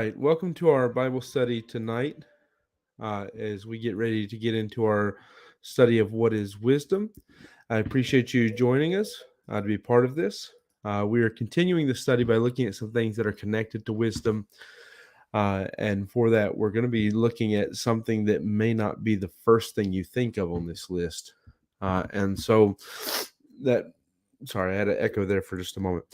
right, welcome to our Bible study tonight as we get ready to get into our study of what is wisdom. I appreciate you joining us to be part of this. We are continuing the study by looking at some things that are connected to wisdom. And for that, we're going to be looking at something that may not be the first thing you think of on this list. And so that, sorry, I had to echo there for just a moment.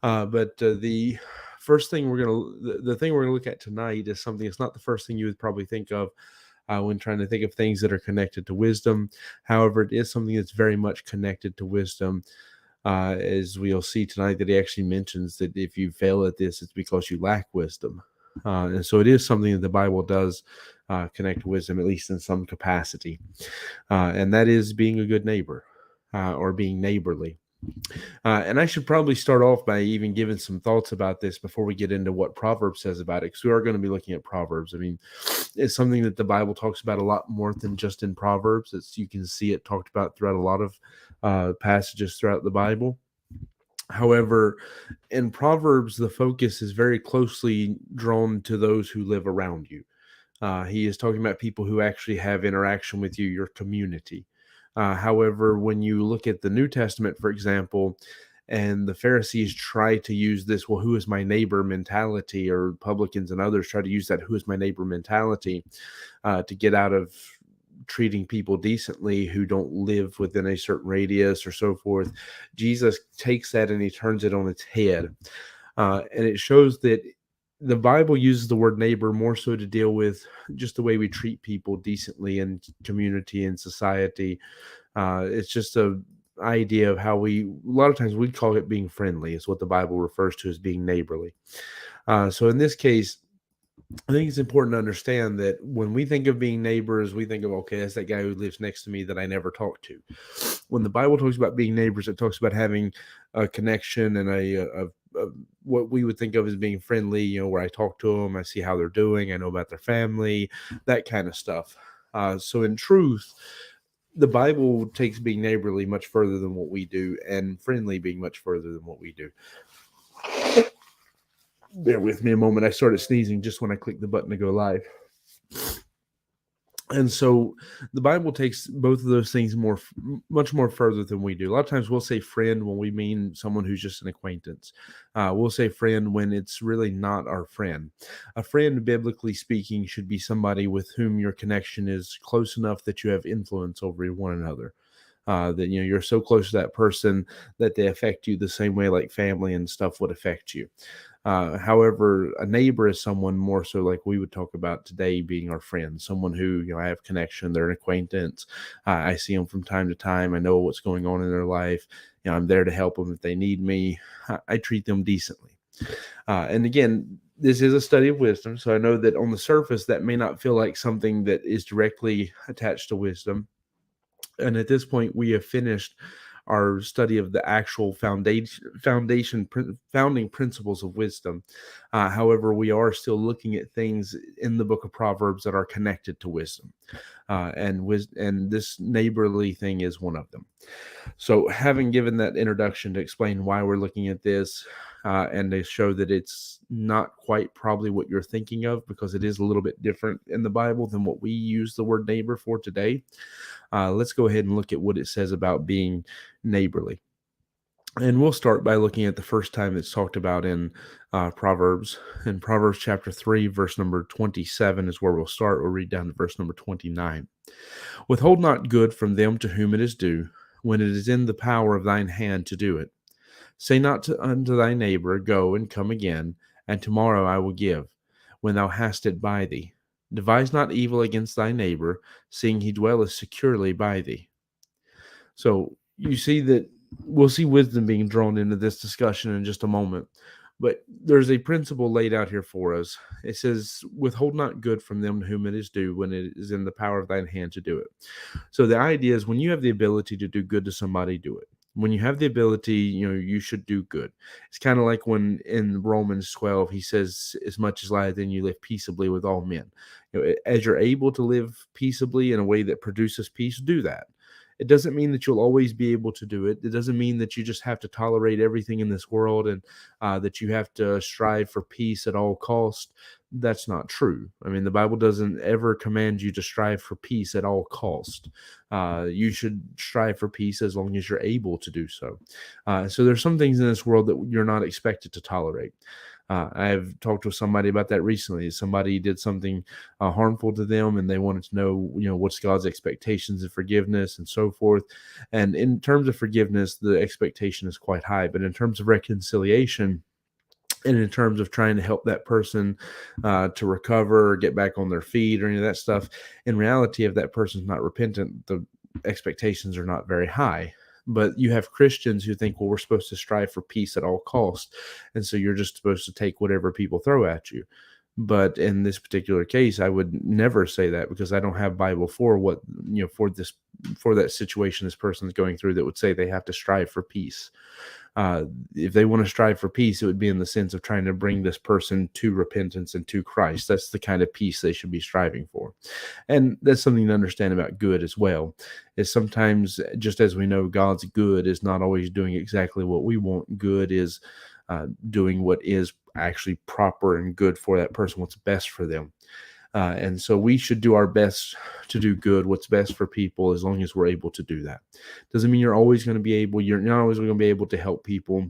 But the first thing the thing we're going to look at tonight is something that's not the first thing you would probably think of when trying to think of things that are connected to wisdom. However, it is something that's very much connected to wisdom. As we'll see tonight, that he actually mentions that if you fail at this, it's because you lack wisdom. And so it is something that the Bible does connect to wisdom, at least in some capacity. And that is being a good neighbor or being neighborly. And I should probably start off by even giving some thoughts about this before we get into what Proverbs says about it, because we are going to be looking at Proverbs. I mean, it's something that the Bible talks about a lot more than just in Proverbs. You can see it talked about throughout a lot of passages throughout the Bible. However, in Proverbs, the focus is very closely drawn to those who live around you. He is talking about people who actually have interaction with you, your community. However, when you look at the New Testament, for example, and the Pharisees try to use this, well, who is my neighbor mentality, or publicans and others try to use that who is my neighbor mentality to get out of treating people decently who don't live within a certain radius or so forth. Jesus takes that and he turns it on its head. And it shows that the Bible uses the word neighbor more so to deal with just the way we treat people decently in community and society. It's just a idea of how a lot of times we call it being friendly is what the Bible refers to as being neighborly. So in this case, I think it's important to understand that when we think of being neighbors, we think of, okay, that's that guy who lives next to me that I never talk to. When the Bible talks about being neighbors, it talks about having a connection and a what we would think of as being friendly, where I talk to them, I see how they're doing, I know about their family, that kind of stuff. So in truth, the Bible takes being neighborly much further than what we do, and friendly being much further than what we do. Bear with me a moment. I started sneezing just when I clicked the button to go live. And so the Bible takes both of those things much more further than we do. A lot of times we'll say friend when we mean someone who's just an acquaintance. We'll say friend when it's really not our friend. A friend, biblically speaking, should be somebody with whom your connection is close enough that you have influence over one another. That you're so close to that person that they affect you the same way like family and stuff would affect you. However, a neighbor is someone more so like we would talk about today being our friend, someone who I have connection, they're an acquaintance. I see them from time to time. I know what's going on in their life. I'm there to help them if they need me. I treat them decently. And again, this is a study of wisdom, so I know that on the surface that may not feel like something that is directly attached to wisdom. And at this point, we have finished our study of the actual founding principles of wisdom. However, we are still looking at things in the book of Proverbs that are connected to wisdom, and this neighborly thing is one of them. So, having given that introduction to explain why we're looking at this, and to show that it's not quite probably what you're thinking of, because it is a little bit different in the Bible than what we use the word neighbor for today. Let's go ahead and look at what it says about being neighborly. And we'll start by looking at the first time it's talked about in Proverbs. In Proverbs chapter 3, verse number 27 is where we'll start. We'll read down to verse number 29. Withhold not good from them to whom it is due, when it is in the power of thine hand to do it. Say not unto thy neighbor, Go and come again, and tomorrow I will give, when thou hast it by thee. Devise not evil against thy neighbor, seeing he dwelleth securely by thee. So you see that we'll see wisdom being drawn into this discussion in just a moment. But there's a principle laid out here for us. It says, withhold not good from them to whom it is due, when it is in the power of thine hand to do it. So the idea is, when you have the ability to do good to somebody, do it. When you have the ability, you should do good. It's kind of like when in Romans 12, he says, as much as lieth in you, live peaceably with all men. As you're able to live peaceably in a way that produces peace, do that. It doesn't mean that you'll always be able to do it. It doesn't mean that you just have to tolerate everything in this world and that you have to strive for peace at all cost. That's not true. I mean, the Bible doesn't ever command you to strive for peace at all cost. You should strive for peace as long as you're able to do so. So there's some things in this world that you're not expected to tolerate. I've talked with somebody about that recently. Somebody did something harmful to them, and they wanted to know, what's God's expectations of forgiveness and so forth. And in terms of forgiveness, the expectation is quite high. But in terms of reconciliation, and in terms of trying to help that person to recover or get back on their feet or any of that stuff, in reality, if that person's not repentant, the expectations are not very high. But you have Christians who think, well, we're supposed to strive for peace at all costs. And so you're just supposed to take whatever people throw at you. But in this particular case, I would never say that, because I don't have Bible for what, for that situation this person is going through that would say they have to strive for peace. If they want to strive for peace, it would be in the sense of trying to bring this person to repentance and to Christ. That's the kind of peace they should be striving for. And that's something to understand about good as well, is sometimes, just as we know God's good is not always doing exactly what we want, good is doing what is actually proper and good for that person, what's best for them. And so we should do our best to do good, what's best for people, as long as we're able to do that. Doesn't mean you're always going to be able, you're not always going to be able to help people.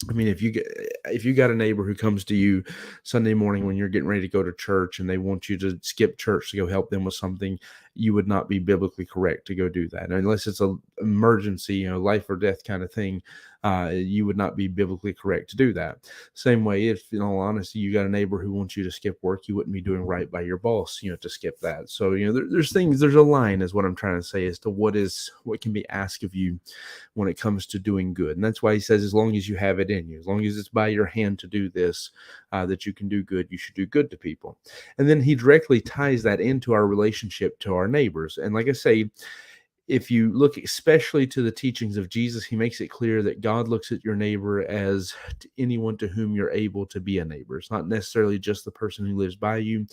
I mean, if you got a neighbor who comes to you Sunday morning when you're getting ready to go to church and they want you to skip church to go help them with something, you would not be biblically correct to go do that. Unless it's an emergency, life or death kind of thing, you would not be biblically correct to do that. Same way, if in all honesty, you got a neighbor who wants you to skip work, you wouldn't be doing right by your boss, to skip that. So, there's a line, is what I'm trying to say, as to what can be asked of you when it comes to doing good. And that's why he says, as long as you have it in you, as long as it's by your hand to do this, that you can do good, you should do good to people. And then he directly ties that into our relationship to our neighbors. And like I say, if you look especially to the teachings of Jesus, he makes it clear that God looks at your neighbor as anyone to whom you're able to be a neighbor. It's not necessarily just the person who lives by you,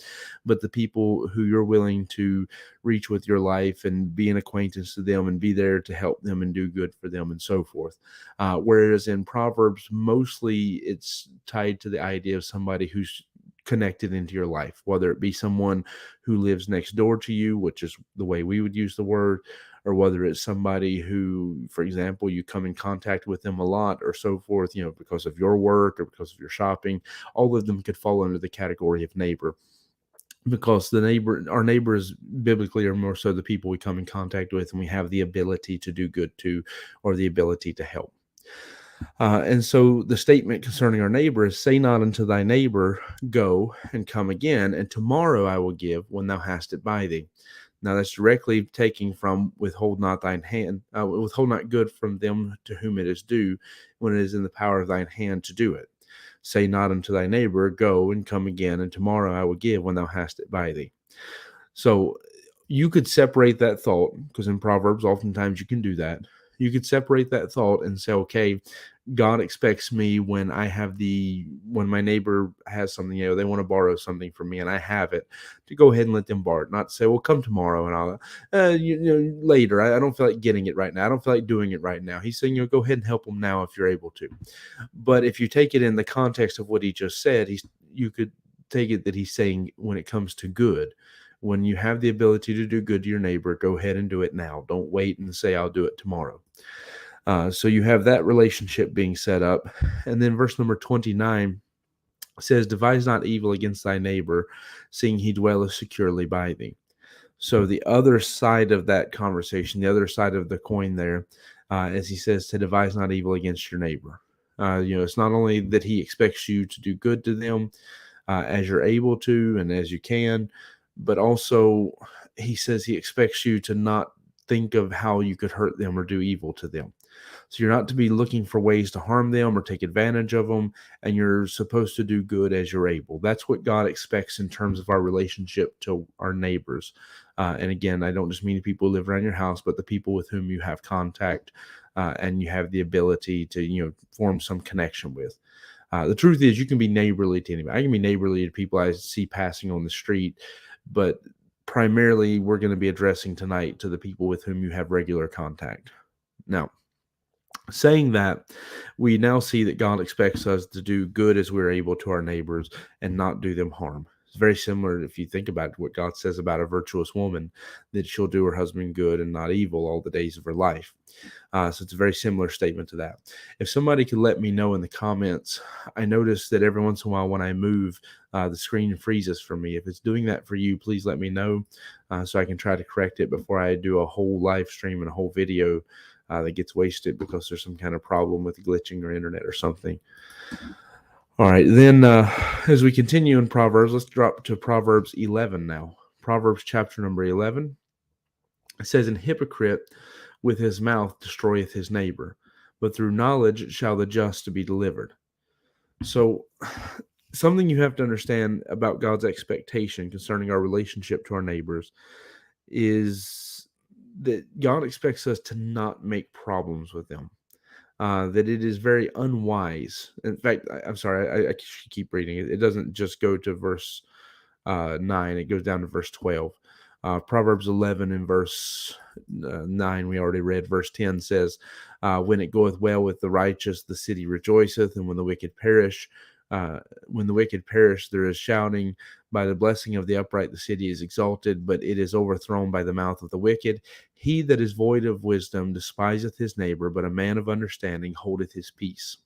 but the people who you're willing to reach with your life and be an acquaintance to them and be there to help them and do good for them and so forth. Whereas in Proverbs, mostly it's tied to the idea of somebody who's connected into your life, whether it be someone who lives next door to you, which is the way we would use the word, or whether it's somebody who, for example, you come in contact with them a lot or so forth, because of your work or because of your shopping. All of them could fall under the category of neighbor, because our neighbors biblically are more so the people we come in contact with and we have the ability to do good to, or the ability to help. And so the statement concerning our neighbor is, say not unto thy neighbor, go and come again, and tomorrow I will give when thou hast it by thee. Now that's directly taking from withhold not good from them to whom it is due, when it is in the power of thine hand to do it. Say not unto thy neighbor, go and come again, and tomorrow I will give when thou hast it by thee. So you could separate that thought, because in Proverbs, oftentimes you can do that. You could separate that thought and say, okay, God expects me when my neighbor has something, they want to borrow something from me and I have it, to go ahead and let them borrow it, not say, well, come tomorrow and I'll, later. I don't feel like getting it right now. I don't feel like doing it right now. He's saying, go ahead and help them now if you're able to. But if you take it in the context of what he just said, you could take it that he's saying, when it comes to good, when you have the ability to do good to your neighbor, go ahead and do it now. Don't wait and say, I'll do it tomorrow. So you have that relationship being set up. And then verse number 29 says, devise not evil against thy neighbor, seeing he dwelleth securely by thee. So the other side of that conversation, the other side of the coin there, as he says, to devise not evil against your neighbor. It's not only that he expects you to do good to them as you're able to and as you can, but also he says he expects you to not think of how you could hurt them or do evil to them. So you're not to be looking for ways to harm them or take advantage of them, and you're supposed to do good as you're able. That's what God expects in terms of our relationship to our neighbors. And again, I don't just mean the people who live around your house, but the people with whom you have contact and you have the ability to, form some connection with. The truth is, you can be neighborly to anybody. I can be neighborly to people I see passing on the street, but primarily we're going to be addressing tonight to the people with whom you have regular contact. Now, saying that, we now see that God expects us to do good as we're able to our neighbors and not do them harm. It's very similar, if you think about what God says about a virtuous woman, that she'll do her husband good and not evil all the days of her life. So it's a very similar statement to that. If somebody could let me know in the comments, I notice that every once in a while when I move, the screen freezes for me. If it's doing that for you, please let me know so I can try to correct it before I do a whole live stream and a whole video that gets wasted because there's some kind of problem with glitching or internet or something. All right, then as we continue in Proverbs, let's drop to Proverbs 11 now. Proverbs chapter number 11. It says, "An hypocrite with his mouth destroyeth his neighbor, but through knowledge shall the just be delivered." So something you have to understand about God's expectation concerning our relationship to our neighbors is that God expects us to not make problems with them. That it is very unwise. In fact, I'm sorry, I should keep reading it. It doesn't just go to verse 9, it goes down to verse 12. Proverbs 11 and verse 9, we already read. Verse 10 says, "When it goeth well with the righteous, the city rejoiceth, and when the wicked perish, there is shouting. By the blessing of the upright, the city is exalted, but it is overthrown by the mouth of the wicked. He that is void of wisdom despiseth his neighbor, but a man of understanding holdeth his peace."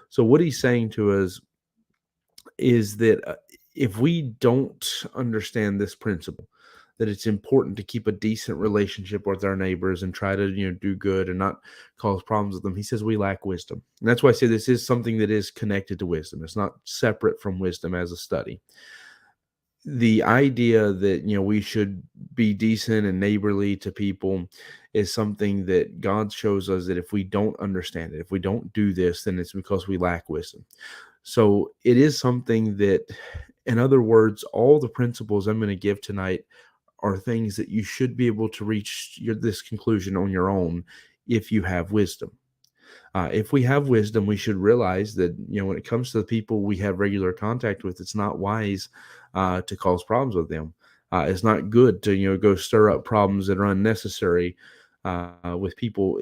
So what he's saying to us is that if we don't understand this principle, that it's important to keep a decent relationship with our neighbors and try to do good and not cause problems with them, he says we lack wisdom. And that's why I say this is something that is connected to wisdom. It's not separate from wisdom as a study. The idea that we should be decent and neighborly to people is something that God shows us that if we don't understand it, if we don't do this, then it's because we lack wisdom. So it is something that, in other words, all the principles I'm going to give tonight are things that you should be able to reach this conclusion on your own if you have wisdom. If we have wisdom, we should realize that when it comes to the people we have regular contact with, it's not wise to cause problems with them. It's not good to go stir up problems that are unnecessary with people.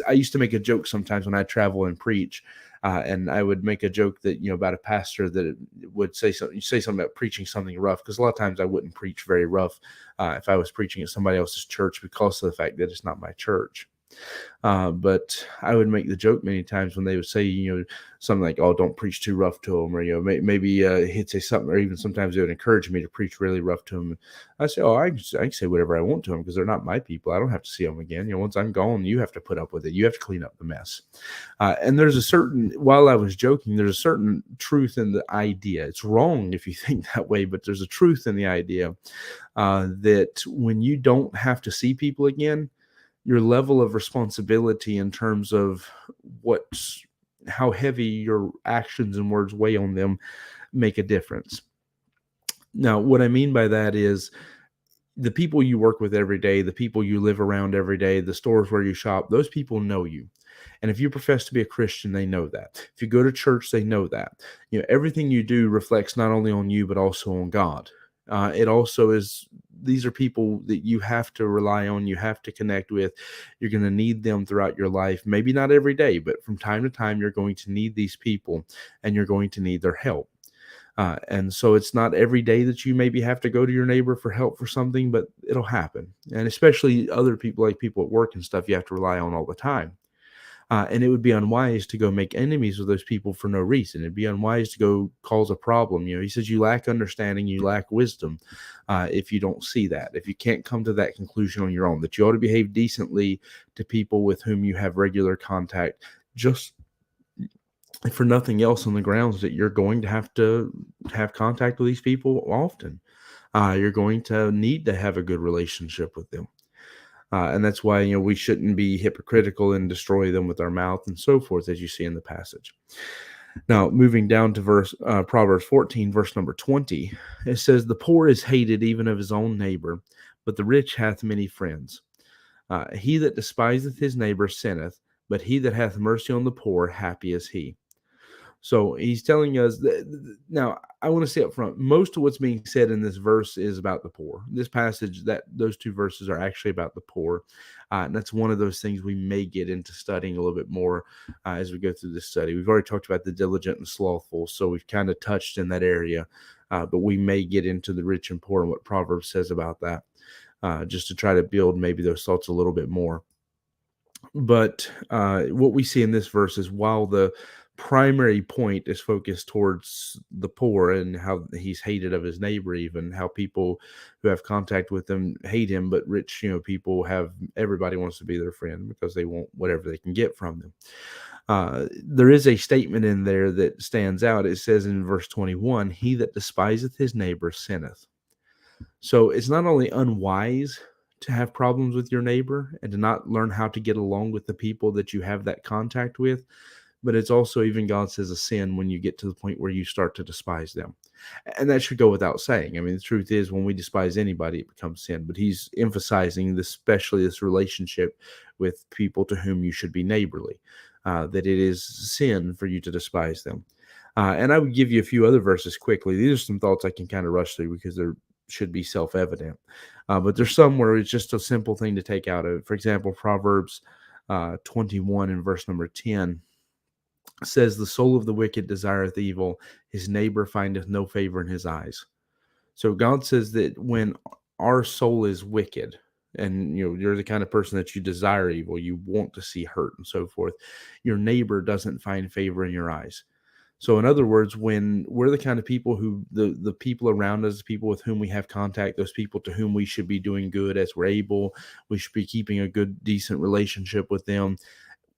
I used to make a joke sometimes when I travel and preach. And I would make a joke that, about a pastor that would say something about preaching something rough, because a lot of times I wouldn't preach very rough if I was preaching at somebody else's church because of the fact that it's not my church. But I would make the joke many times when they would say, something like, "Oh, don't preach too rough to them," or, maybe he'd say something, or even sometimes they would encourage me to preach really rough to them. I say, "Oh, I can say whatever I want to them because they're not my people. I don't have to see them again. Once I'm gone, you have to put up with it. You have to clean up the mess." And while I was joking, there's a certain truth in the idea. It's wrong if you think that way, but there's a truth in the idea that when you don't have to see people again, your level of responsibility in terms of how heavy your actions and words weigh on them make a difference. Now, what I mean by that is the people you work with every day, the people you live around every day, the stores where you shop, those people know you. And if you profess to be a Christian, they know that. If you go to church, they know that. Everything you do reflects not only on you, but also on God. It also is, these are people that you have to rely on, you have to connect with. You're going to need them throughout your life. Maybe not every day, but from time to time, you're going to need these people and you're going to need their help. And so it's not every day that you maybe have to go to your neighbor for help for something, but it'll happen. And especially other people, like people at work and stuff, you have to rely on all the time. And it would be unwise to go make enemies with those people for no reason. It'd be unwise to go cause a problem. He says you lack understanding, you lack wisdom if you don't see that, if you can't come to that conclusion on your own, that you ought to behave decently to people with whom you have regular contact, just for nothing else, on the grounds that you're going to have contact with these people often. You're going to need to have a good relationship with them. And that's why, we shouldn't be hypocritical and destroy them with our mouth and so forth, as you see in the passage. Now, moving down to Proverbs 14, verse number 20, it says, "The poor is hated even of his own neighbor, but the rich hath many friends. He that despiseth his neighbor sinneth, but he that hath mercy on the poor, happy is he." So he's telling us that now I want to say up front, most of what's being said in this verse is about the poor. This passage, that those two verses are actually about the poor. And that's one of those things we may get into studying a little bit more as we go through this study. We've already talked about the diligent and slothful, so we've kind of touched in that area, but we may get into the rich and poor and what Proverbs says about that, just to try to build maybe those thoughts a little bit more. But what we see in this verse is while the primary point is focused towards the poor and how he's hated of his neighbor, even how people who have contact with him hate him, but rich, people have everybody wants to be their friend because they want whatever they can get from them. There is a statement in there that stands out. It says in verse 21, "He that despiseth his neighbor sinneth." So it's not only unwise to have problems with your neighbor and to not learn how to get along with the people that you have that contact with, but it's also, even God says, a sin when you get to the point where you start to despise them. And that should go without saying. I mean, the truth is, when we despise anybody, it becomes sin. But he's emphasizing this, especially this relationship with people to whom you should be neighborly, that it is sin for you to despise them. And I would give you a few other verses quickly. These are some thoughts I can kind of rush through because they're should be self-evident. But there's some where it's just a simple thing to take out of it. For example, Proverbs 21 and verse number 10 says, "The soul of the wicked desireth evil, his neighbor findeth no favor in his eyes." So God says that when our soul is wicked, and you're the kind of person that you desire evil, you want to see hurt and so forth, your neighbor doesn't find favor in your eyes. So in other words, when we're the kind of people who the people around us, people with whom we have contact, those people to whom we should be doing good as we're able, we should be keeping a good, decent relationship with them.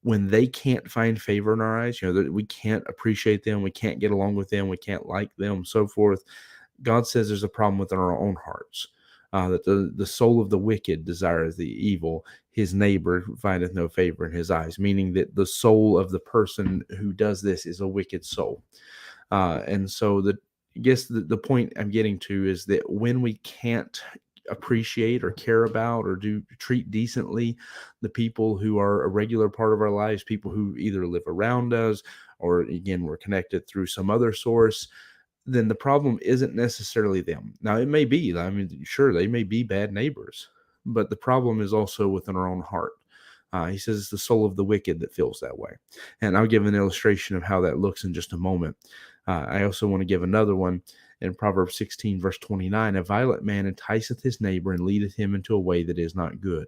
When they can't find favor in our eyes, that we can't appreciate them, we can't get along with them, we can't like them, so forth. God says there's a problem within our own hearts. That the soul of the wicked desires the evil, his neighbor findeth no favor in his eyes, meaning that the soul of the person who does this is a wicked soul. And so I guess the point I'm getting to is that when we can't appreciate or care about or do treat decently the people who are a regular part of our lives, people who either live around us or, again, we're connected through some other source, then the problem isn't necessarily them. Now, it may be, I mean, sure, they may be bad neighbors, but the problem is also within our own heart. He says it's the soul of the wicked that feels that way. And I'll give an illustration of how that looks in just a moment. I also want to give another one in Proverbs 16, verse 29. "A violent man enticeth his neighbor and leadeth him into a way that is not good."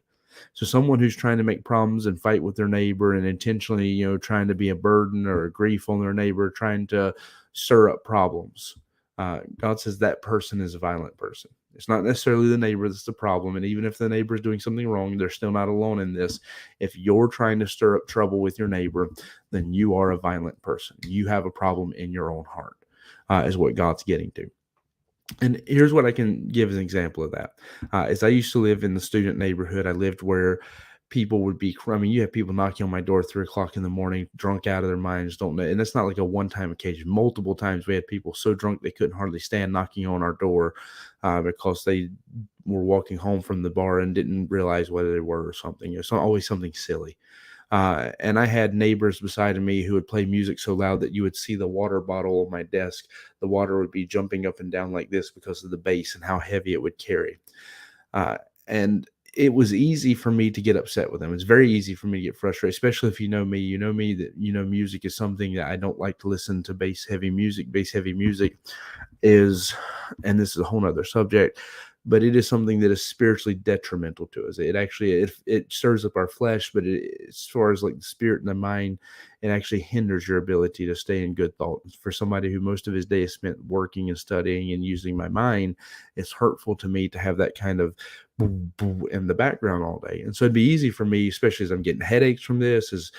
So someone who's trying to make problems and fight with their neighbor and intentionally, trying to be a burden or a grief on their neighbor, trying to stir up problems. God says that person is a violent person. It's not necessarily the neighbor that's the problem. And even if the neighbor is doing something wrong, they're still not alone in this. If you're trying to stir up trouble with your neighbor, then you are a violent person. You have a problem in your own heart, is what God's getting to. And here's what I can give as an example of that. As I used to live in the student neighborhood, I lived where people would be, I mean, you have people knocking on my door at 3 o'clock in the morning, drunk out of their minds, don't know. And it's not like a one-time occasion. Multiple times we had people so drunk they couldn't hardly stand knocking on our door because they were walking home from the bar and didn't realize whether they were or something. It's always something silly. And I had neighbors beside of me who would play music so loud that you would see the water bottle on my desk. The water would be jumping up and down like this because of the bass and how heavy it would carry. And it was easy for me to get upset with them. It's very easy for me to get frustrated, especially if you know me. You know me, that music is something that I don't like to listen to. Bass heavy music is, and this is a whole nother subject, but it is something that is spiritually detrimental to us. It actually it stirs up our flesh, but as far as like the spirit and the mind, it actually hinders your ability to stay in good thought. For somebody who most of his day is spent working and studying and using my mind, it's hurtful to me to have that kind of boom, boom in the background all day. And so it'd be easy for me, especially as I'm getting headaches from this, is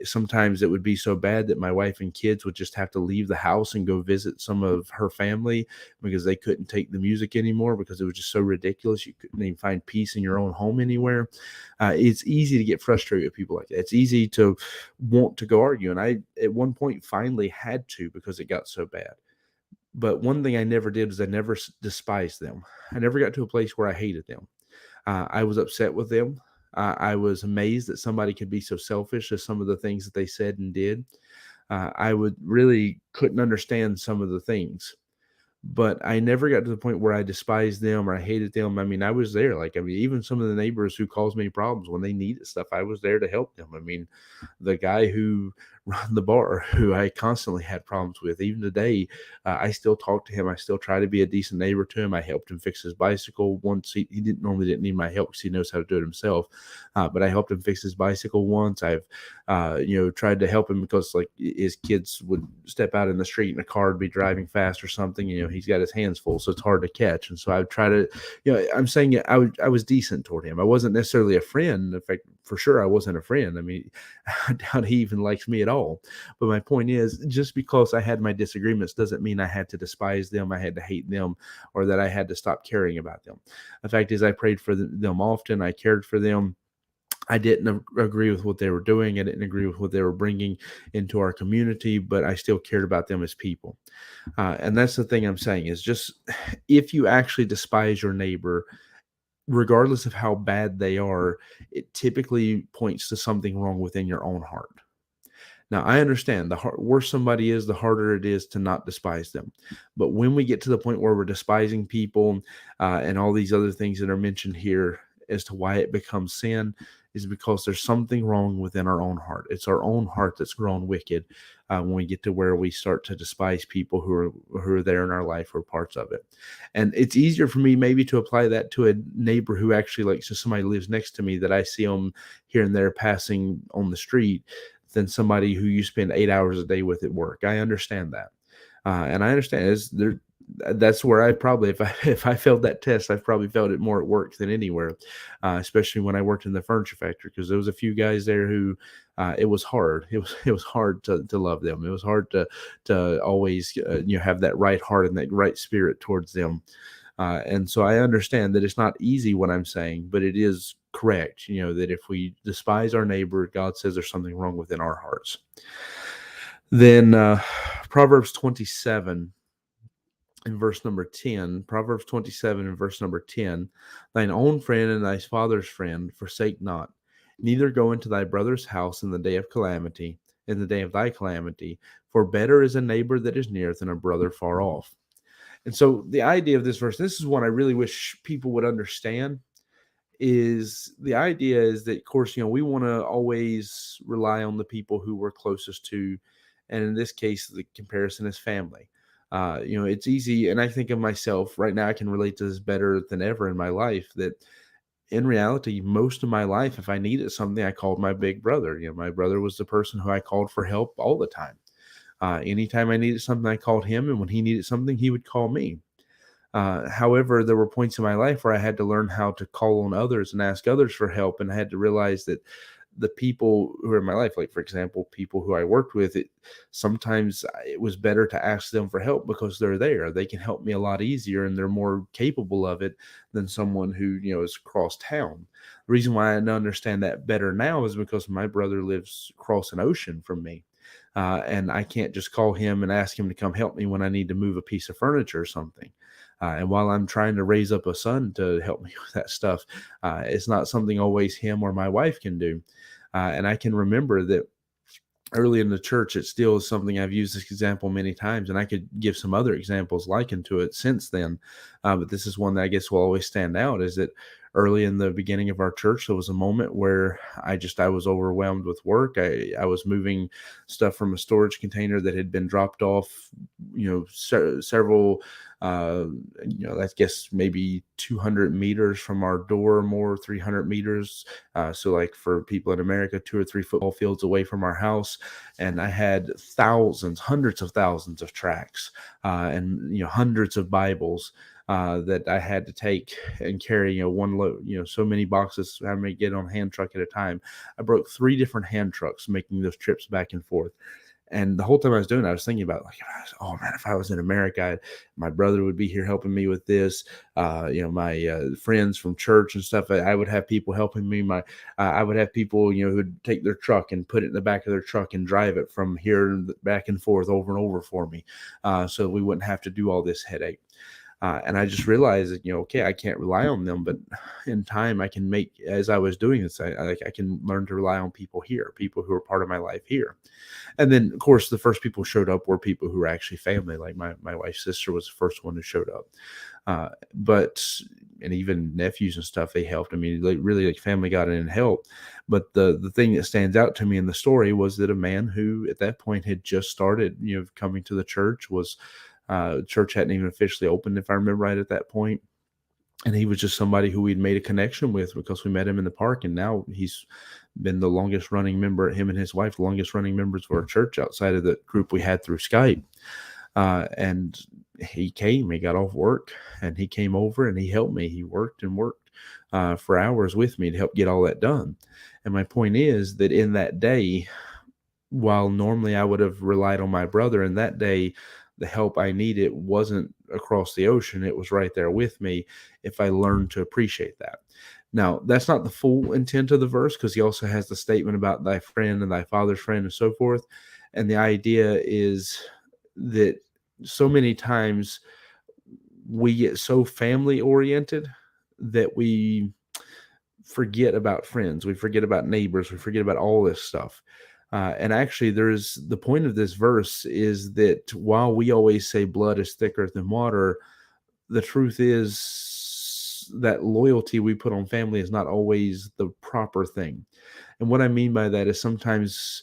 sometimes it would be so bad that my wife and kids would just have to leave the house and go visit some of her family because they couldn't take the music anymore because it was just so ridiculous. You couldn't even find peace in your own home anywhere. It's easy to get frustrated with people like that. It's easy to want to go argue. And I, at one point, finally had to because it got so bad. But one thing I never did was I never despised them. I never got to a place where I hated them. I was upset with them. I was amazed that somebody could be so selfish as some of the things that they said and did. I would really couldn't understand some of the things, but I never got to the point where I despised them or I hated them. I mean, I was there. Like, I mean, even some of the neighbors who caused me problems when they needed stuff, I was there to help them. I mean, the guy who run the bar, who I constantly had problems with, even today, I still talk to him. I still try to be a decent neighbor to him. I helped him fix his bicycle once. He didn't need my help because he knows how to do it himself. But I helped him fix his bicycle once. I've tried to help him because like his kids would step out in the street and a car would be driving fast or something. He's got his hands full, so it's hard to catch. And so I would try to, I'm saying I was decent toward him. I wasn't necessarily a friend. In fact, for sure, I wasn't a friend. I mean, I doubt he even likes me at all. But my point is, just because I had my disagreements doesn't mean I had to despise them, I had to hate them, or that I had to stop caring about them. The fact is, I prayed for them often. I cared for them. I didn't agree with what they were doing. I didn't agree with what they were bringing into our community, but I still cared about them as people. And that's the thing I'm saying is just if you actually despise your neighbor, regardless of how bad they are, it typically points to something wrong within your own heart. Now, I understand worse somebody is, the harder it is to not despise them. But when we get to the point where we're despising people and all these other things that are mentioned here as to why it becomes sin, is because there's something wrong within our own heart. It's our own heart that's grown wicked when we get to where we start to despise people who are there in our life or parts of it. And it's easier for me maybe to apply that to a neighbor who actually like, so somebody lives next to me that I see them here and there passing on the street than somebody who you spend 8 hours a day with at work. I understand that. And I understand that's where I probably, if I failed that test, I've probably failed it more at work than anywhere, especially when I worked in the furniture factory, because there was a few guys there who it was hard. It was hard to love them. It was hard to always have that right heart and that right spirit towards them. And so I understand that it's not easy what I'm saying, but it is correct, that if we despise our neighbor, God says there's something wrong within our hearts. Then Proverbs 27 in verse number 10, Proverbs 27 in verse number 10, thine own friend and thy father's friend forsake not, neither go into thy brother's house in the day of calamity, in the day of thy calamity, for better is a neighbor that is near than a brother far off. And so the idea of this verse, this is one I really wish people would understand, is the idea is that, of course, we want to always rely on the people who we're closest to. And in this case, the comparison is family. It's easy. And I think of myself right now, I can relate to this better than ever in my life, that in reality, most of my life, if I needed something, I called my big brother. My brother was the person who I called for help all the time. Anytime I needed something, I called him. And when he needed something, he would call me. However, there were points in my life where I had to learn how to call on others and ask others for help. And I had to realize that the people who are in my life, like, for example, people who I worked with, sometimes it was better to ask them for help because they're there. They can help me a lot easier and they're more capable of it than someone who, is across town. The reason why I understand that better now is because my brother lives across an ocean from me. And I can't just call him and ask him to come help me when I need to move a piece of furniture or something. And while I'm trying to raise up a son to help me with that stuff, it's not something always him or my wife can do. And I can remember that early in the church, it still is something I've used this example many times, and I could give some other examples likened to it since then. But this is one that I guess will always stand out, is that early in the beginning of our church, there was a moment where I was overwhelmed with work. I was moving stuff from a storage container that had been dropped off, several, I guess maybe 200 meters from our door, more 300 meters. So like for people in America, 2 or 3 football fields away from our house. And I had hundreds of thousands of tracts, and, hundreds of Bibles, that I had to take and carry, one load, so many boxes, I may get on hand truck at a time. I broke 3 different hand trucks making those trips back and forth. And the whole time I was doing it, I was thinking about, like, oh man, if I was in America, my brother would be here helping me with this. My friends from church and stuff, I would have people helping me. I would have people, who would take their truck and put it in the back of their truck and drive it from here back and forth over and over for me, so we wouldn't have to do all this headache. And I just realized that, okay, I can't rely on them, but in time I can make, as I was doing this, I can learn to rely on people here, people who are part of my life here. And then, of course, the first people showed up were people who were actually family. Like my wife's sister was the first one who showed up. But and even nephews and stuff, they helped. I mean, like really, like family got in and helped. But the thing that stands out to me in the story was that a man who at that point had just started, coming to the church was. Church hadn't even officially opened, if I remember right, at that point. And he was just somebody who we'd made a connection with because we met him in the park, and now he's been the longest running member. Him and his wife, the longest running members of our church outside of the group we had through Skype. And he came, he got off work, and he came over and he helped me. He worked and worked for hours with me to help get all that done. And my point is that in that day, while normally I would have relied on my brother, in that day, the help I needed wasn't across the ocean. It was right there with me if I learned to appreciate that. Now, that's not the full intent of the verse, because he also has the statement about thy friend and thy father's friend and so forth. And the idea is that so many times we get so family oriented that we forget about friends, we forget about neighbors, we forget about all this stuff. And actually, there's the point of this verse is that while we always say blood is thicker than water, the truth is that loyalty we put on family is not always the proper thing. And what I mean by that is sometimes,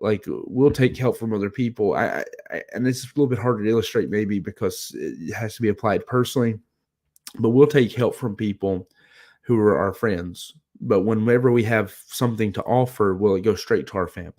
like, we'll take help from other people. And it's a little bit harder to illustrate maybe because it has to be applied personally, but we'll take help from people who are our friends. But whenever we have something to offer, will it go straight to our family?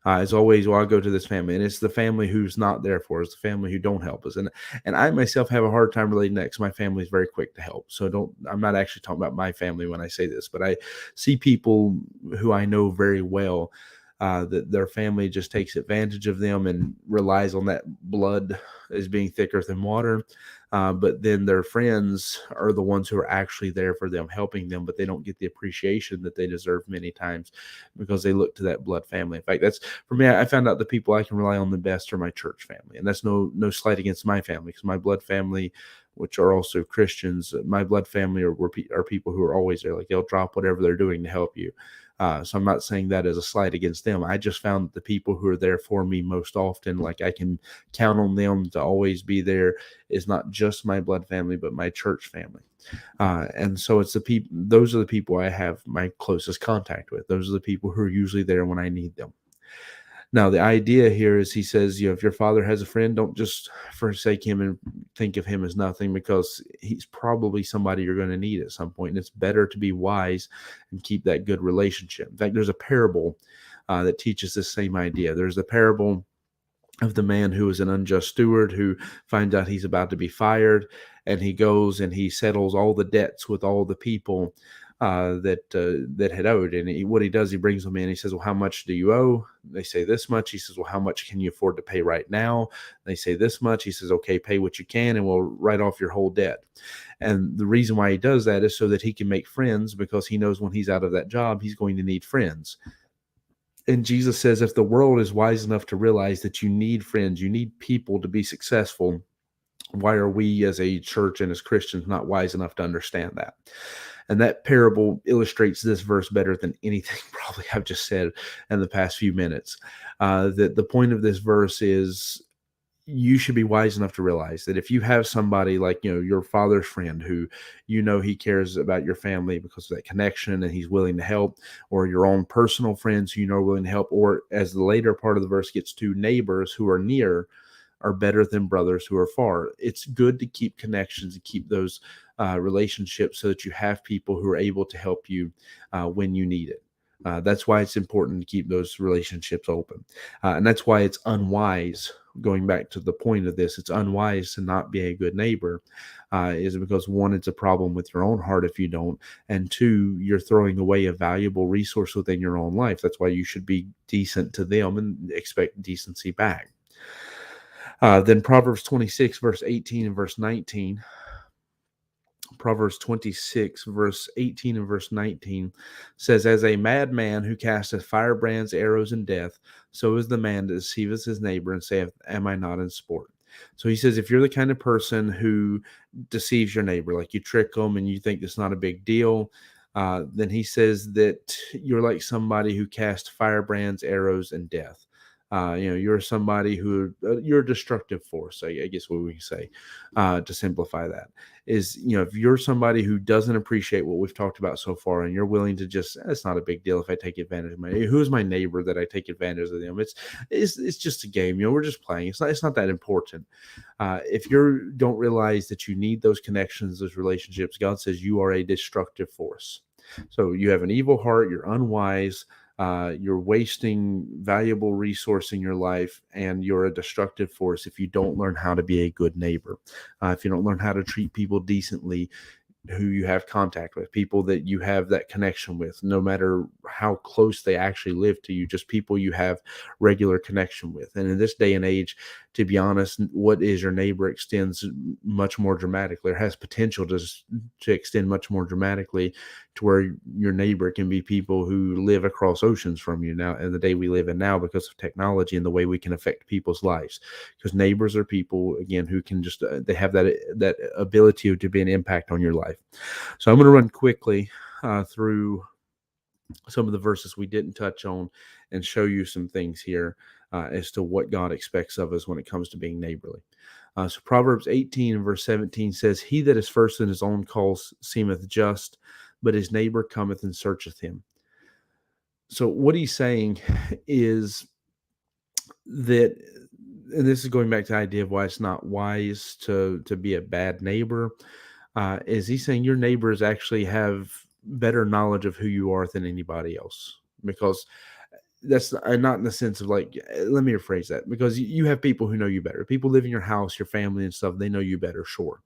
As always, well, I'll go to this family, and it's the family who's not there for us, the family who don't help us. And I myself have a hard time relating that because my family is very quick to help. So I'm not actually talking about my family when I say this, but I see people who I know very well, that their family just takes advantage of them and relies on that blood as being thicker than water. But then their friends are the ones who are actually there for them, helping them, but they don't get the appreciation that they deserve many times because they look to that blood family. In fact, that's for me. I found out the people I can rely on the best are my church family, and that's no slight against my family, because my blood family, which are also Christians, my blood family are people who are always there. Like, they'll drop whatever they're doing to help you. So I'm not saying that as a slight against them. I just found that the people who are there for me most often, like I can count on them to always be there, is not just my blood family, but my church family. And so it's the people; those are the people I have my closest contact with. Those are the people who are usually there when I need them. Now, the idea here is, he says, if your father has a friend, don't just forsake him and think of him as nothing, because he's probably somebody you're going to need at some point. And it's better to be wise and keep that good relationship. In fact, there's a parable that teaches this same idea. There's the parable of the man who is an unjust steward, who finds out he's about to be fired, and he goes and he settles all the debts with all the people that had owed. And what he does, he brings them in. He says, well, how much do you owe? They say this much. He says, well, how much can you afford to pay right now? They say this much. He says, okay, pay what you can, and we'll write off your whole debt. And the reason why he does that is so that he can make friends, because he knows when he's out of that job, he's going to need friends. And Jesus says, if the world is wise enough to realize that you need friends, you need people to be successful, why are we as a church and as Christians not wise enough to understand that? And that parable illustrates this verse better than anything probably I've just said in the past few minutes. That the point of this verse is, you should be wise enough to realize that if you have somebody like, your father's friend who, he cares about your family because of that connection and he's willing to help, or your own personal friends who are willing to help, or as the later part of the verse gets to, neighbors who are near are better than brothers who are far. It's good to keep connections and keep those relationships so that you have people who are able to help you when you need it. That's why it's important to keep those relationships open. And that's why it's unwise, going back to the point of this, it's unwise to not be a good neighbor, is because, one, it's a problem with your own heart if you don't, and two, you're throwing away a valuable resource within your own life. That's why you should be decent to them and expect decency back. Then Proverbs 26, verse 18 and verse 19. Proverbs 26, verse 18 and verse 19 says, as a madman who casteth firebrands, arrows, and death, so is the man that deceiveth his neighbor and saith, am I not in sport? So he says, if you're the kind of person who deceives your neighbor, like you trick them and you think it's not a big deal, then he says that you're like somebody who cast firebrands, arrows, and death. You're somebody who you're a destructive force. I guess what we can say to simplify that is, if you're somebody who doesn't appreciate what we've talked about so far, and you're willing to just, it's not a big deal if I take advantage of who's my neighbor that I take advantage of them. It's just a game. We're just playing. It's not that important. If you don't realize that you need those connections, those relationships, God says you are a destructive force. So you have an evil heart, you're unwise, you're wasting valuable resource in your life, and you're a destructive force if you don't learn how to be a good neighbor. If you don't learn how to treat people decently, who you have contact with, people that you have that connection with, no matter how close they actually live to you, just people you have regular connection with. And in this day and age, to be honest, what is your neighbor extends much more dramatically, or has potential to extend much more dramatically, to where your neighbor can be people who live across oceans from you now in the day we live in now, because of technology and the way we can affect people's lives. Because neighbors are people, again, who can just they have that ability to be an impact on your life. So I'm going to run quickly through some of the verses we didn't touch on and show you some things here as to what God expects of us when it comes to being neighborly. So Proverbs 18 and verse 17 says, "He that is first in his own cause seemeth just, but his neighbor cometh and searcheth him." So what he's saying is that, and this is going back to the idea of why it's not wise to be a bad neighbor, is he's saying your neighbors actually have better knowledge of who you are than anybody else. Because that's not in the sense of like, let me rephrase that, because you have people who know you better. People live in your house, your family and stuff, they know you better, sure.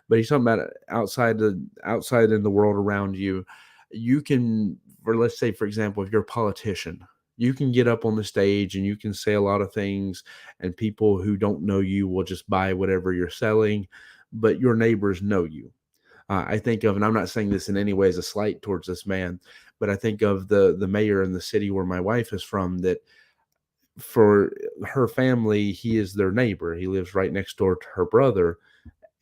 But he's talking about outside in the world around you. You can, or let's say, for example, if you're a politician, you can get up on the stage and you can say a lot of things, and people who don't know you will just buy whatever you're selling, but your neighbors know you. I think of, and I'm not saying this in any way as a slight towards this man, but I think of the mayor in the city where my wife is from, that for her family, he is their neighbor. He lives right next door to her brother,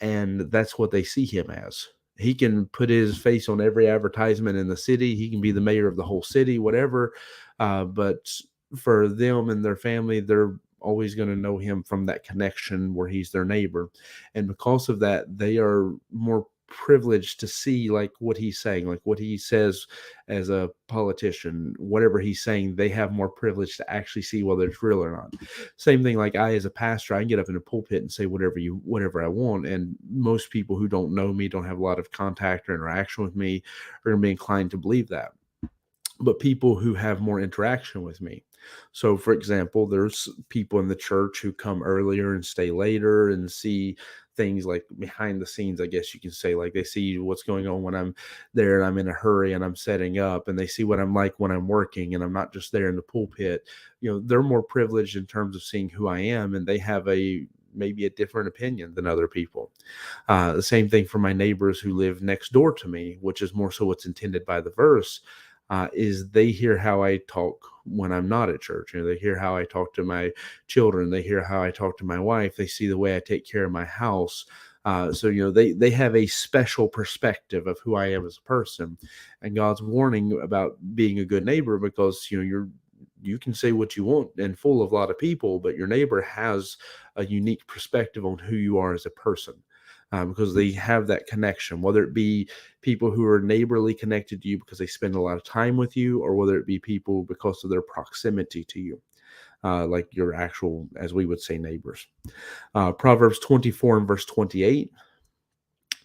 and that's what they see him as. He can put his face on every advertisement in the city. He can be the mayor of the whole city, whatever. But for them and their family, they're always going to know him from that connection where he's their neighbor. And because of that, they are more privileged to see like what he's saying, like what he says as a politician, whatever he's saying, they have more privilege to actually see whether it's real or not. Same thing, like I as a pastor, I can get up in a pulpit and say whatever I want, and most people who don't know me, don't have a lot of contact or interaction with me, are going to be inclined to believe that. But people who have more interaction with me, so for example, there's people in the church who come earlier and stay later and see things like behind the scenes, I guess you can say. Like they see what's going on when I'm there and I'm in a hurry and I'm setting up, and they see what I'm like when I'm working and I'm not just there in the pulpit. They're more privileged in terms of seeing who I am, and they have maybe a different opinion than other people. The same thing for my neighbors who live next door to me, which is more so what's intended by the verse. Is they hear how I talk when I'm not at church. They hear how I talk to my children. They hear how I talk to my wife. They see the way I take care of my house. So they have a special perspective of who I am as a person. And God's warning about being a good neighbor, because you can say what you want and full of a lot of people, but your neighbor has a unique perspective on who you are as a person. Because they have that connection, whether it be people who are neighborly connected to you because they spend a lot of time with you, or whether it be people because of their proximity to you, like your actual, as we would say, neighbors. Proverbs 24 and verse 28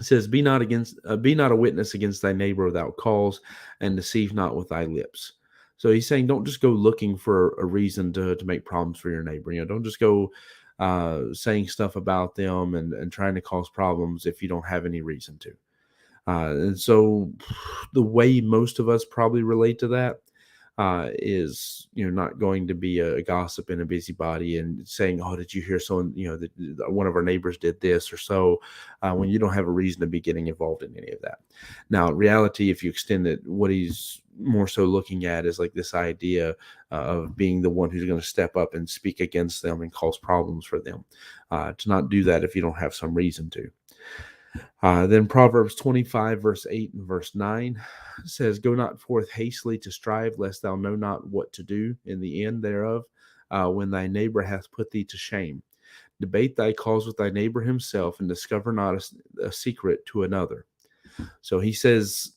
says, be not a witness against thy neighbor without cause, and deceive not with thy lips." So he's saying, don't just go looking for a reason to make problems for your neighbor. Don't just go saying stuff about them and trying to cause problems if you don't have any reason to. And so the way most of us probably relate to that is not going to be a gossip and a busybody and saying, "Oh, did you hear someone? That one of our neighbors did this or so," when you don't have a reason to be getting involved in any of that. Now, in reality, if you extend it, what he's more so looking at is like this idea of being the one who's going to step up and speak against them and cause problems for them. To not do that if you don't have some reason to. Then Proverbs 25, verse 8 and verse 9 says, "Go not forth hastily to strive, lest thou know not what to do in the end thereof, when thy neighbor hath put thee to shame. Debate thy cause with thy neighbor himself, and discover not a secret to another." So he says,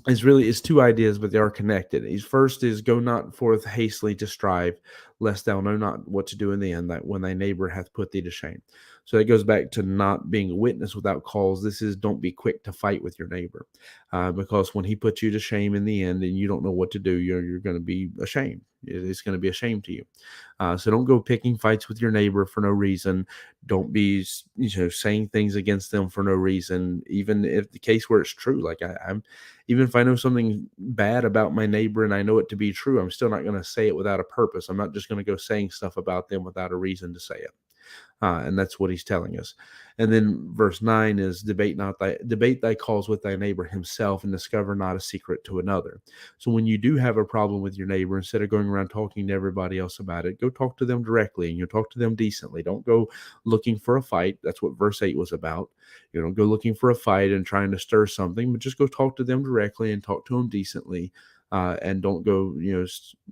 it's two ideas, but they are connected. His first is, "Go not forth hastily to strive, lest thou know not what to do in the end, that when thy neighbor hath put thee to shame." So that goes back to not being a witness without cause. This is, don't be quick to fight with your neighbor, because when he puts you to shame in the end and you don't know what to do, you're going to be ashamed. It's going to be a shame to you. So don't go picking fights with your neighbor for no reason. Don't be saying things against them for no reason, even if the case where it's true. Like I'm even if I know something bad about my neighbor and I know it to be true, I'm still not going to say it without a purpose. I'm not just going to go saying stuff about them without a reason to say it. And that's what he's telling us. And then verse 9 is, debate thy cause with thy neighbor himself, and discover not a secret to another. So when you do have a problem with your neighbor, instead of going around talking to everybody else about it, go talk to them directly, and you talk to them decently. Don't go looking for a fight. That's what verse 8 was about. Don't go looking for a fight and trying to stir something, but just go talk to them directly and talk to them decently. And don't go,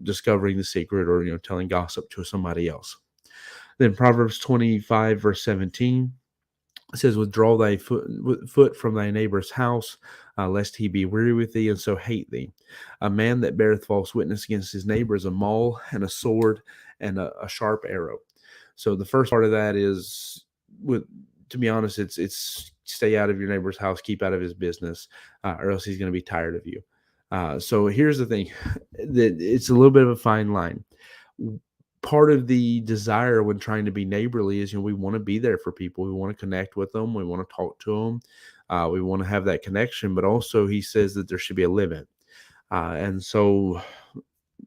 discovering the secret or, telling gossip to somebody else. Then Proverbs 25, verse 17, it says, "Withdraw thy foot from thy neighbor's house, lest he be weary with thee, and so hate thee. A man that beareth false witness against his neighbor is a maul, and a sword, and a sharp arrow." So the first part of that is, to be honest, it's stay out of your neighbor's house, keep out of his business, or else he's going to be tired of you. So here's the thing, that it's a little bit of a fine line. Part of the desire when trying to be neighborly is, we want to be there for people. We want to connect with them. We want to talk to them. We want to have that connection, but also he says that there should be a limit. And so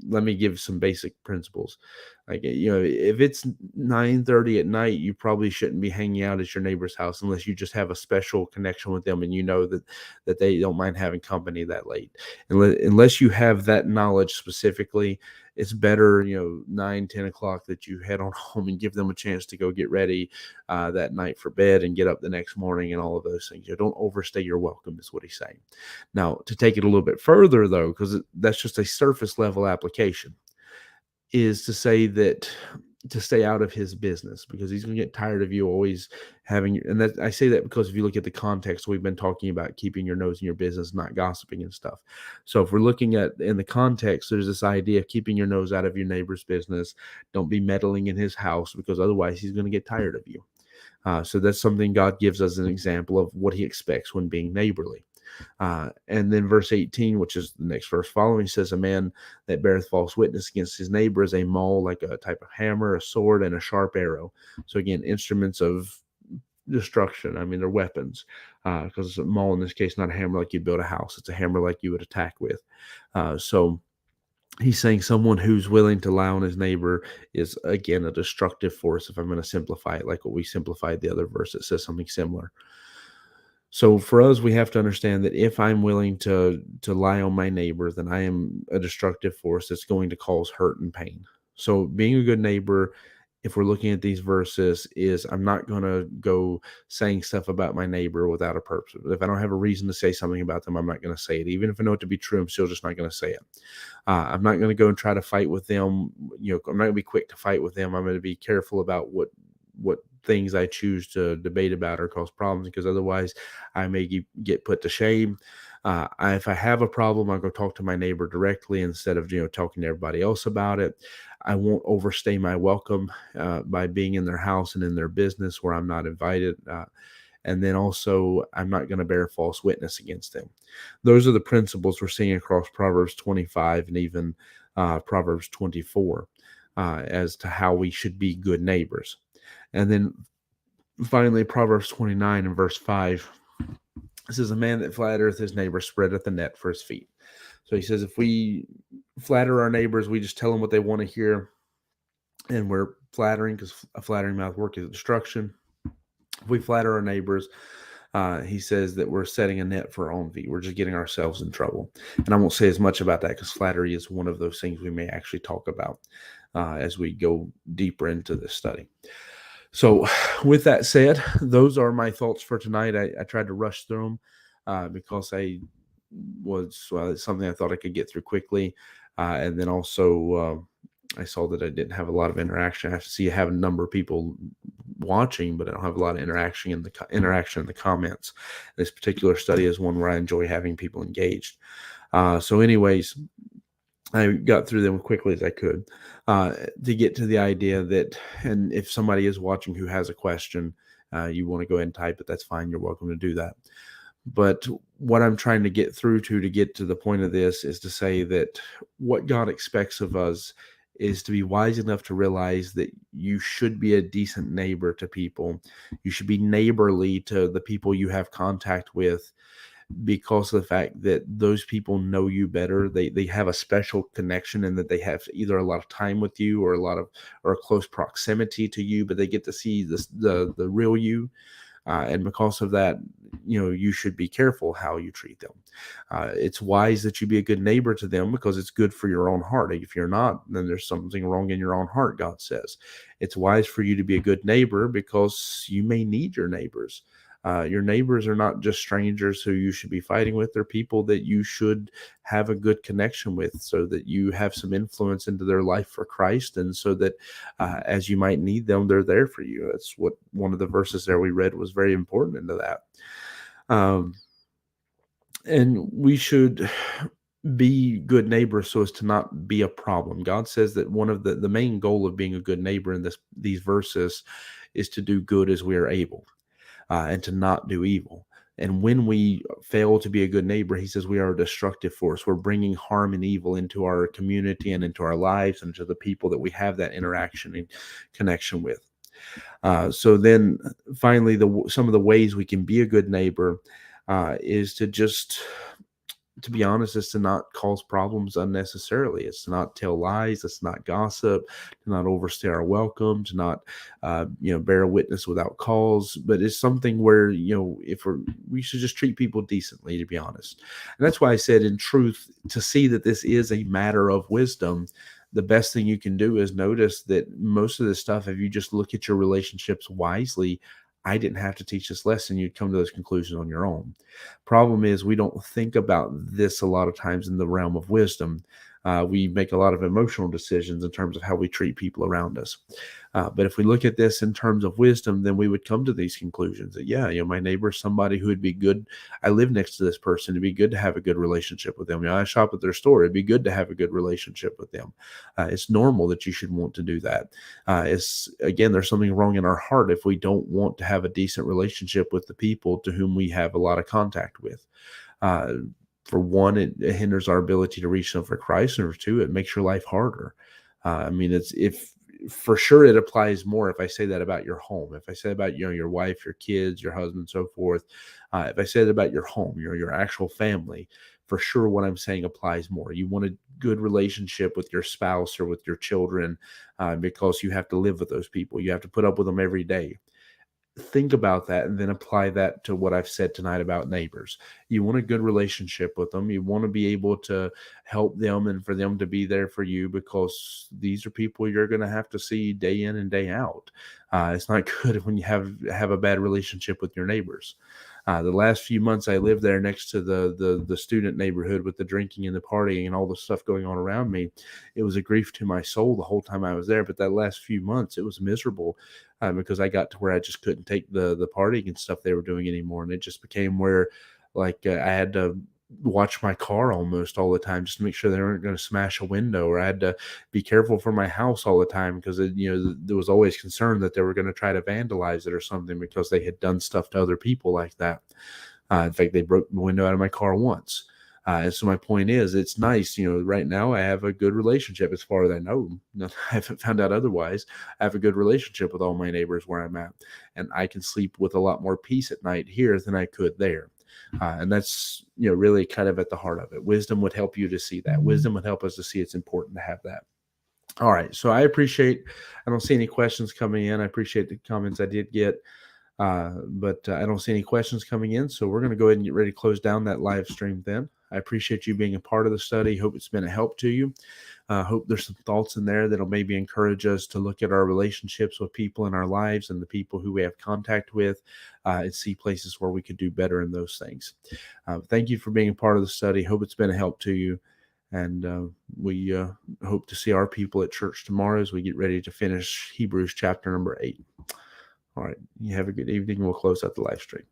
let me give some basic principles. Like, if it's 9:30 at night, you probably shouldn't be hanging out at your neighbor's house unless you just have a special connection with them and that they don't mind having company that late. Unless you have that knowledge specifically, it's better, 9-10 o'clock, that you head on home and give them a chance to go get ready that night for bed and get up the next morning and all of those things. Don't overstay your welcome, is what he's saying. Now, to take it a little bit further, though, because that's just a surface level application, is to say that to stay out of his business, because he's going to get tired of you always having, and that I say that because if you look at the context, we've been talking about keeping your nose in your business, not gossiping and stuff. So if we're looking at in the context, there's this idea of keeping your nose out of your neighbor's business. Don't be meddling in his house, because otherwise he's going to get tired of you. So that's something God gives us an example of what he expects when being neighborly. And then verse 18, which is the next verse following, says, "A man that beareth false witness against his neighbor is a maul, like a type of hammer, a sword, and a sharp arrow." So again, instruments of destruction. I mean, they're weapons, because it's a maul in this case, not a hammer like you build a house. It's a hammer like you would attack with. So he's saying someone who's willing to lie on his neighbor is, again, a destructive force, if I'm going to simplify it, like what we simplified the other verse that says something similar. So for us, we have to understand that if I'm willing to lie on my neighbor, then I am a destructive force that's going to cause hurt and pain. So being a good neighbor, if we're looking at these verses, is I'm not going to go saying stuff about my neighbor without a purpose. If I don't have a reason to say something about them, I'm not going to say it. Even if I know it to be true, I'm still just not going to say it. I'm not going to go and try to fight with them. I'm not going to be quick to fight with them. I'm going to be careful about what things I choose to debate about or cause problems, because otherwise I may get put to shame. If I have a problem, I'll go talk to my neighbor directly instead of talking to everybody else about it. I won't overstay my welcome by being in their house and in their business where I'm not invited. And then also, I'm not going to bear false witness against them. Those are the principles we're seeing across Proverbs 25 and even Proverbs 24 as to how we should be good neighbors. And then finally, Proverbs 29 and verse 5, it says, "A man that flattereth his neighbor spreadeth a net for his feet." So he says, if we flatter our neighbors. We just tell them what they want to hear, and we're flattering, because a flattering mouth work is destruction. If we flatter our neighbors, he says that we're setting a net for our own feet. We're just getting ourselves in trouble. And I won't say as much about that, because flattery is one of those things we may actually talk about as we go deeper into this study. So with that said, those are my thoughts for tonight. I tried to rush through them because it's something I thought I could get through quickly. And then also I saw that I didn't have a lot of interaction. I have a number of people watching, but I don't have a lot of interaction in the comments. This particular study is one where I enjoy having people engaged. So anyways, I got through them quickly as I could to get to the idea that, and if somebody is watching who has a question, you want to go ahead and type it, that's fine. You're welcome to do that. But what I'm trying to get through to get to the point of this is to say that what God expects of us is to be wise enough to realize that you should be a decent neighbor to people. You should be neighborly to the people you have contact with, because of the fact that those people know you better. They have a special connection, and that they have either a lot of time with you or a close proximity to you, but they get to see the real you. And because of that, you should be careful how you treat them. It's wise that you be a good neighbor to them, because it's good for your own heart. If you're not, then there's something wrong in your own heart, God says. It's wise for you to be a good neighbor, because you may need your neighbors. Your neighbors are not just strangers who you should be fighting with. They're people that you should have a good connection with, so that you have some influence into their life for Christ, and so that as you might need them, they're there for you. That's what one of the verses there we read was very important into that. And we should be good neighbors so as to not be a problem. God says that one of the main goal of being a good neighbor in these verses is to do good as we are able. And to not do evil. And when we fail to be a good neighbor, he says we are a destructive force. We're bringing harm and evil into our community and into our lives and to the people that we have that interaction and connection with. So then finally, some of the ways we can be a good neighbor is to be honest, is to not cause problems unnecessarily. It's to not tell lies. It's not gossip, to not overstay our welcome, to not, bear witness without cause. But it's something where, we should just treat people decently, to be honest. And that's why I said, in truth, to see that this is a matter of wisdom, the best thing you can do is notice that most of this stuff, if you just look at your relationships wisely, I didn't have to teach this lesson. You'd come to those conclusions on your own. Problem is, we don't think about this a lot of times in the realm of wisdom. We make a lot of emotional decisions in terms of how we treat people around us. But if we look at this in terms of wisdom, then we would come to these conclusions that, my neighbor is somebody who would be good. I live next to this person. It'd be good to have a good relationship with them. I shop at their store. It'd be good to have a good relationship with them. It's normal that you should want to do that. There's something wrong in our heart if we don't want to have a decent relationship with the people to whom we have a lot of contact with. For one, it hinders our ability to reach them for Christ, and for two, it makes your life harder. For sure it applies more if I say that about your home. If I say about your wife, your kids, your husband, so forth. If I say that about your home, your actual family, for sure what I'm saying applies more. You want a good relationship with your spouse or with your children because you have to live with those people. You have to put up with them every day. Think about that and then apply that to what I've said tonight about neighbors. You want a good relationship with them. You want to be able to help them and for them to be there for you, because these are people you're going to have to see day in and day out. It's not good when you have a bad relationship with your neighbors. The last few months I lived there next to the student neighborhood with the drinking and the partying and all the stuff going on around me. It was a grief to my soul the whole time I was there. But that last few months, it was miserable because I got to where I just couldn't take the partying and stuff they were doing anymore. And it just became where I had to watch my car almost all the time just to make sure they weren't going to smash a window, or I had to be careful for my house all the time because there was always concern that they were going to try to vandalize it or something because they had done stuff to other people like that. In fact, they broke the window out of my car once. And so my point is, it's nice, right now I have a good relationship as far as I know. I haven't found out otherwise. I have a good relationship with all my neighbors where I'm at, and I can sleep with a lot more peace at night here than I could there. And that's, really kind of at the heart of it. Wisdom would help you to see that. Wisdom would help us to see it's important to have that. All right. So I don't see any questions coming in. I appreciate the comments I did get. But I don't see any questions coming in. So we're going to go ahead and get ready to close down that live stream then. I appreciate you being a part of the study. Hope it's been a help to you. Hope there's some thoughts in there that'll maybe encourage us to look at our relationships with people in our lives and the people who we have contact with, and see places where we could do better in those things. Thank you for being a part of the study. Hope it's been a help to you. And we hope to see our people at church tomorrow as we get ready to finish Hebrews chapter number 8. All right. You have a good evening. We'll close out the live stream.